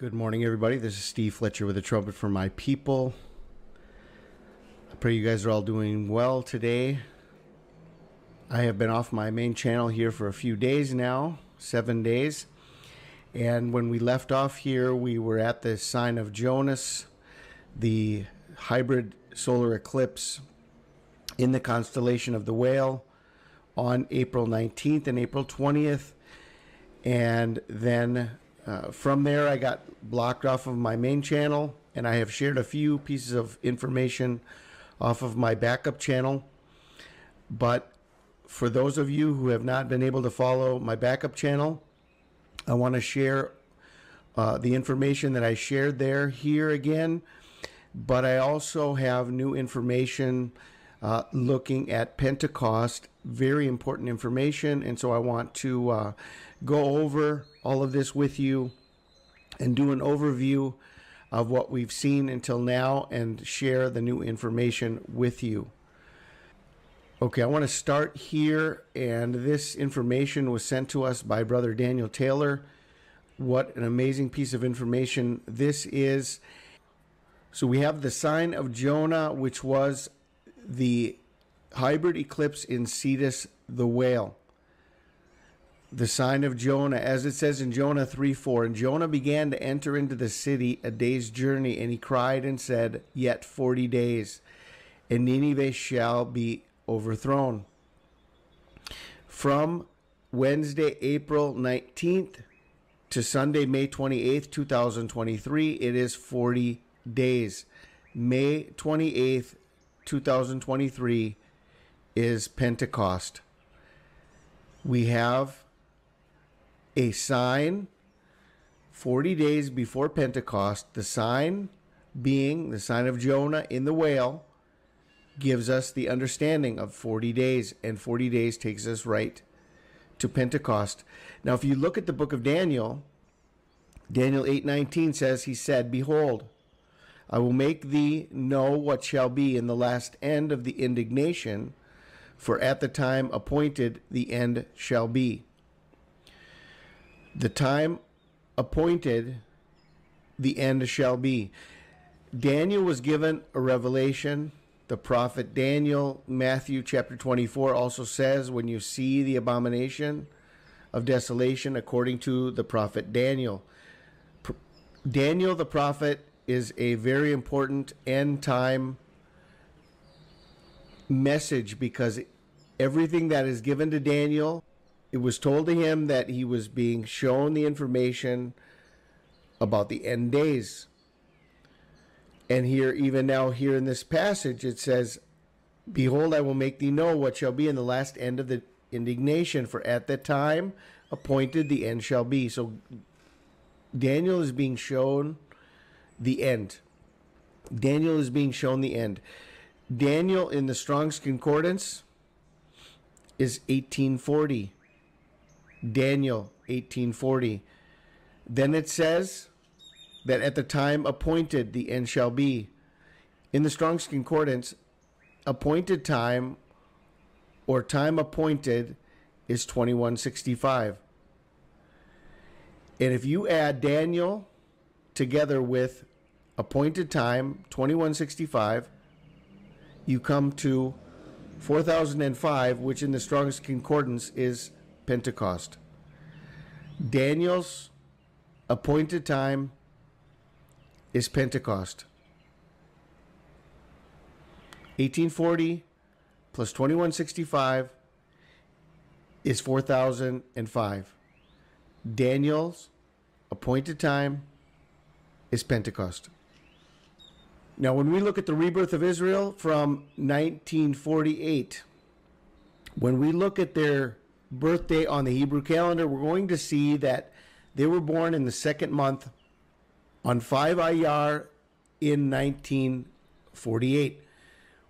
Good morning, everybody. This is Steve Fletcher with a trumpet for my people. I pray you guys are all doing well today. I have been off my main channel here for a few days now, 7 days. And when we left off here, we were at the sign of Jonas, the hybrid solar eclipse in the constellation of the Whale on April 19th and April 20th. And then from there, I got blocked off of my main channel, and I have shared a few pieces of information off of my backup channel. But for those of you who have not been able to follow my backup channel, I want to share the information that I shared there here again. But I also have new information looking at Pentecost, very important information. And so I want to go over all of this with you and do an overview of what we've seen until now and share the new information with you. Okay, I want to start here, and this information was sent to us by Brother Daniel Taylor. What an amazing piece of information this is. So we have the sign of Jonah, which was the hybrid eclipse in Cetus the Whale. The sign of Jonah, as it says in Jonah 3:4, and Jonah began to enter into the city a day's journey, and he cried and said, yet 40 days, and Nineveh shall be overthrown. From Wednesday, April 19th to Sunday, May 28th, 2023, it is 40 days. May 28th, 2023 is Pentecost. We have a sign 40 days before Pentecost. The sign being the sign of Jonah in the whale gives us the understanding of 40 days, and 40 days takes us right to Pentecost. Now, if you look at the book of Daniel, Daniel 8:19 says, he said, behold, I will make thee know what shall be in the last end of the indignation, for at the time appointed the end shall be. The time appointed, the end shall be. Daniel was given a revelation. The prophet Daniel, Matthew chapter 24, also says, when you see the abomination of desolation, according to the prophet Daniel. Daniel the prophet is a very important end time message, because everything that is given to Daniel, it was told to him that he was being shown the information about the end days. And here, even now here in this passage, it says, behold, I will make thee know what shall be in the last end of the indignation, for at the time appointed the end shall be. So Daniel is being shown the end. Daniel is being shown the end. Daniel in the Strong's Concordance is 1840. Daniel 1840. Then it says that at the time appointed the end shall be. In the Strong's Concordance, appointed time or time appointed is 2165. And if you add Daniel together with appointed time 2165, you come to 4005, which in the Strong's Concordance is Pentecost. Daniel's appointed time is Pentecost. 1840 plus 2165 is 4005. Daniel's appointed time is Pentecost. Now, when we look at the rebirth of Israel from 1948, when we look at their birthday on the Hebrew calendar, we're going to see that they were born in the second month on 5 Iyar in 1948.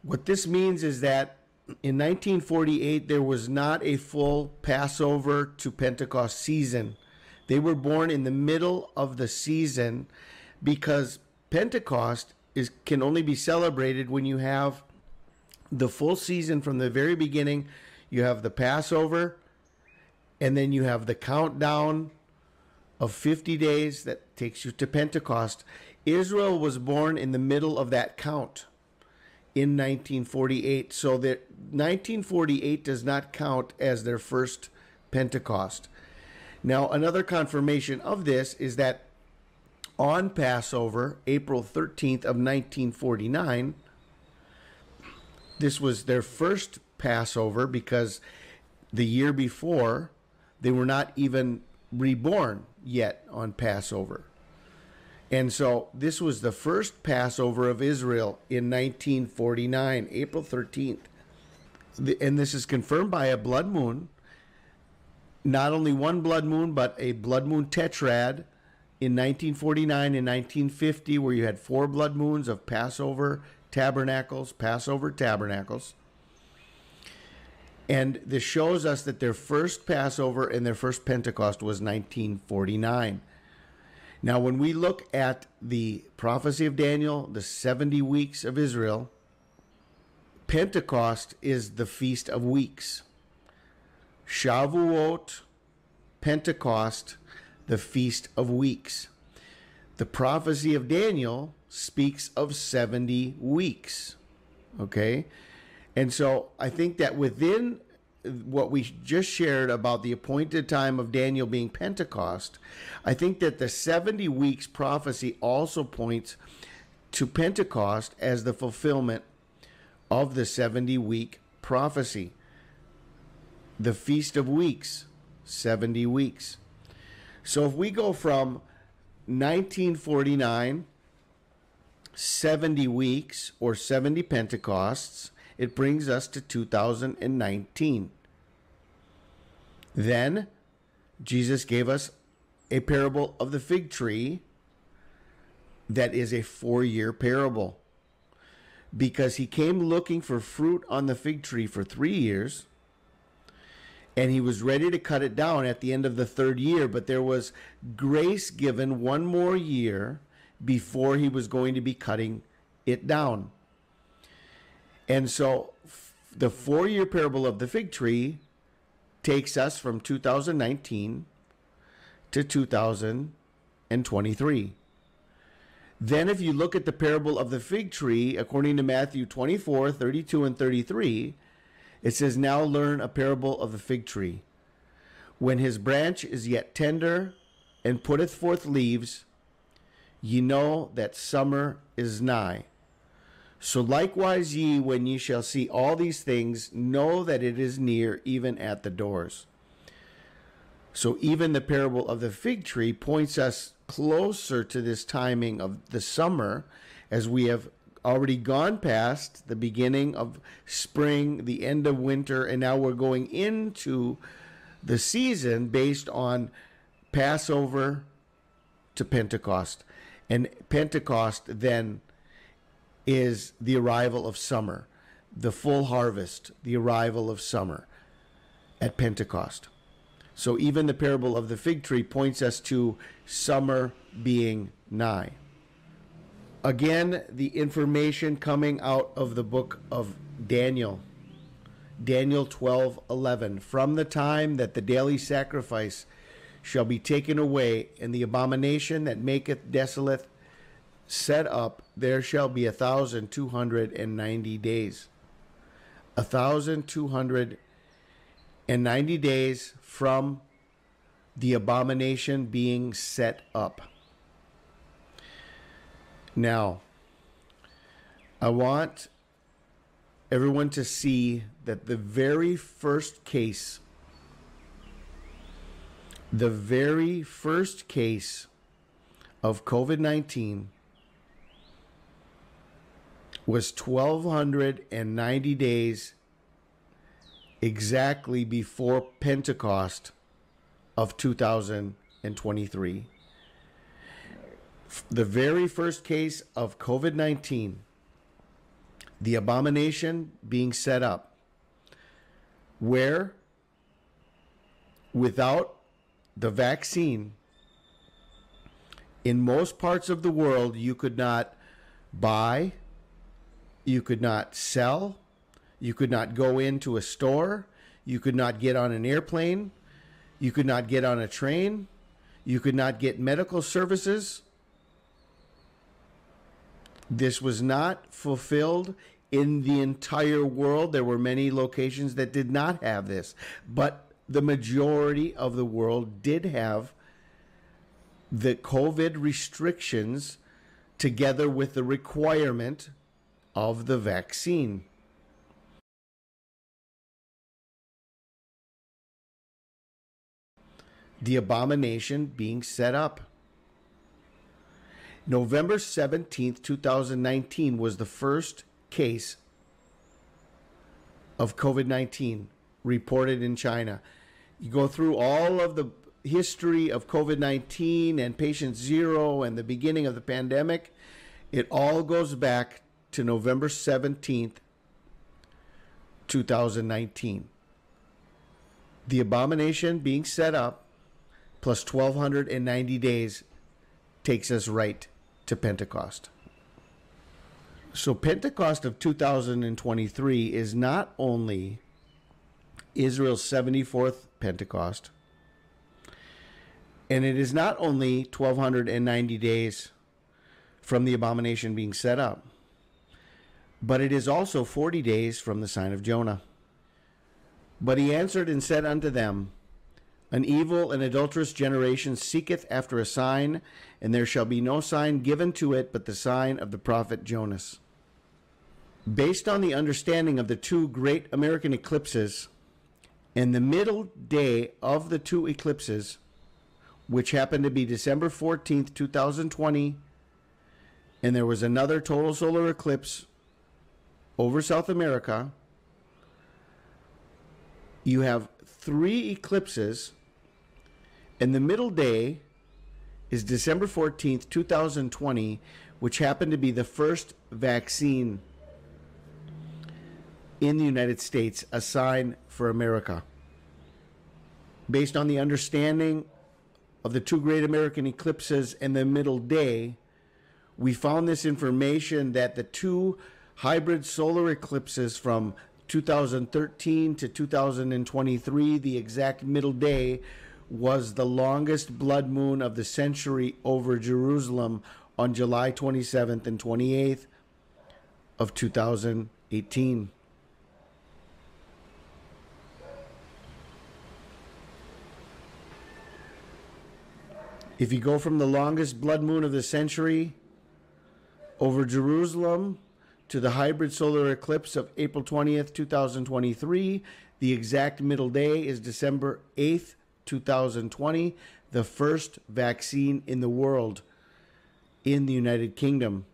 What this means is that in 1948, there was not a full Passover to Pentecost season. They were born in the middle of the season, because Pentecost can only be celebrated when you have the full season from the very beginning. You have the Passover, and then you have the countdown of 50 days that takes you to Pentecost. Israel was born in the middle of that count in 1948. So that 1948 does not count as their first Pentecost. Now, another confirmation of this is that on Passover, April 13th of 1949, this was their first Passover because the year before, they were not even reborn yet on Passover. And so this was the first Passover of Israel in 1949, April 13th. And this is confirmed by a blood moon. Not only one blood moon, but a blood moon tetrad in 1949 and 1950, where you had 4 blood moons of Passover tabernacles. And this shows us that their first Passover and their first Pentecost was 1949. Now, when we look at the prophecy of Daniel, the 70 weeks of Israel, Pentecost is the Feast of Weeks. Shavuot, Pentecost, the Feast of Weeks. The prophecy of Daniel speaks of 70 weeks. Okay? And so I think that within what we just shared about the appointed time of Daniel being Pentecost, I think that the 70 weeks prophecy also points to Pentecost as the fulfillment of the 70-week prophecy. The Feast of Weeks, 70 weeks. So if we go from 1949, 70 weeks or 70 Pentecosts, it brings us to 2019. Then Jesus gave us a parable of the fig tree that is a 4-year parable, because he came looking for fruit on the fig tree for 3 years, and he was ready to cut it down at the end of the 3rd year, but there was grace given 1 more year before he was going to be cutting it down. And so the 4-year parable of the fig tree takes us from 2019 to 2023. Then if you look at the parable of the fig tree, according to Matthew 24, 32, and 33, it says, "Now learn a parable of the fig tree. When his branch is yet tender and putteth forth leaves, ye know that summer is nigh. So likewise ye, when ye shall see all these things, know that it is near, even at the doors." So even the parable of the fig tree points us closer to this timing of the summer, as we have already gone past the beginning of spring, the end of winter, and now we're going into the season based on Passover to Pentecost. And Pentecost then is the arrival of summer, the full harvest, the arrival of summer at Pentecost. So even the parable of the fig tree points us to summer being nigh. Again, the information coming out of the book of Daniel, Daniel 12:11, "From the time that the daily sacrifice shall be taken away, and the abomination that maketh desolate set up, there shall be 1,290 days." 1,290 days from the abomination being set up. Now, I want everyone to see that the very first case of COVID-19 was 1,290 days exactly before Pentecost of 2023. The very first case of COVID-19, the abomination being set up, where without the vaccine, in most parts of the world, you could not buy, you could not sell, you could not go into a store, you could not get on an airplane, you could not get on a train, You could not get medical services. This was not fulfilled in the entire world. There were many locations that did not have this, but the majority of the world did have the COVID restrictions together with the requirement of the vaccine. The abomination being set up. November 17th, 2019 was the first case of COVID-19 reported in China. You go through all of the history of COVID-19 and patient zero and the beginning of the pandemic. It all goes back to November 17th, 2019. The abomination being set up plus 1,290 days takes us right to Pentecost. So Pentecost of 2023 is not only Israel's 74th Pentecost, and it is not only 1,290 days from the abomination being set up, but it is also 40 days from the sign of Jonah. But he answered and said unto them, An evil and adulterous generation seeketh after a sign, and there shall be no sign given to it but the sign of the prophet Jonas. Based on the understanding of the two great American eclipses, and the middle day of the two eclipses, which happened to be December 14th, 2020, and there was another total solar eclipse over South America, you have 3 eclipses, and the middle day is December 14th, 2020, which happened to be the first vaccine in the United States, a sign for America. Based on the understanding of the two great American eclipses and the middle day, we found this information that the two hybrid solar eclipses from 2013 to 2023, the exact middle day, was the longest blood moon of the century over Jerusalem on July 27th and 28th of 2018. If you go from the longest blood moon of the century over Jerusalem to the hybrid solar eclipse of April 20th, 2023, the exact middle day is December 8th, 2020, the first vaccine in the world in the United Kingdom.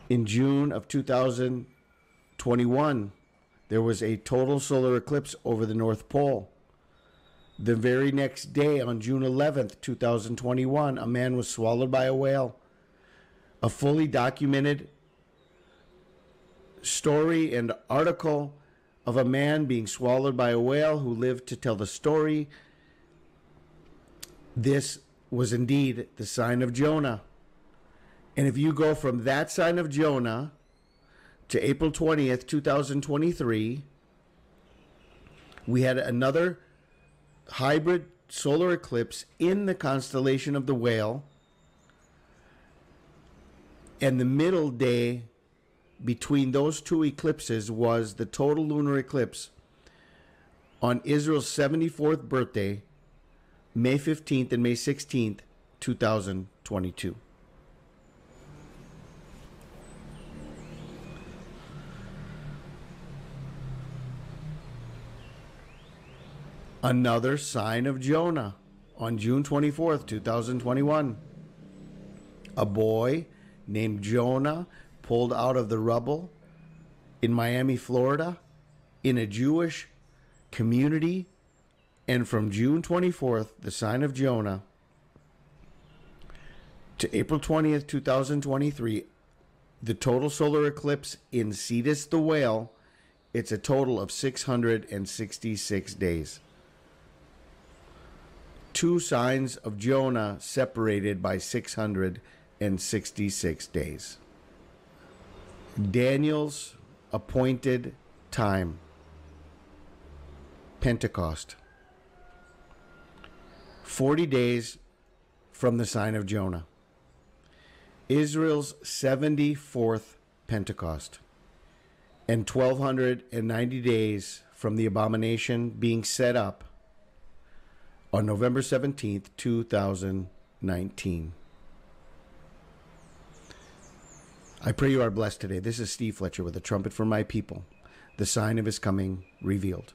In June of 2021, there was a total solar eclipse over the North Pole. The very next day, on June 11th, 2021, a man was swallowed by a whale. A fully documented story and article of a man being swallowed by a whale who lived to tell the story. This was indeed the sign of Jonah. And if you go from that sign of Jonah to April 20th, 2023, we had another hybrid solar eclipse in the constellation of the Whale, and the middle day between those two eclipses was the total lunar eclipse on Israel's 74th birthday, May 15th and May 16th, 2022. Another sign of Jonah on June 24th, 2021. A boy named Jonah pulled out of the rubble in Miami, Florida, in a Jewish community. And from June 24th, the sign of Jonah, to April 20th, 2023, the total solar eclipse in Cetus the Whale, it's a total of 666 days. Two signs of Jonah separated by 666 days. Daniel's appointed time. Pentecost. 40 days from the sign of Jonah. Israel's 74th Pentecost. And 1290 days from the abomination being set up on November 17th, 2019. I pray you are blessed today. This is Steve Fletcher with a trumpet for my people, the sign of his coming revealed.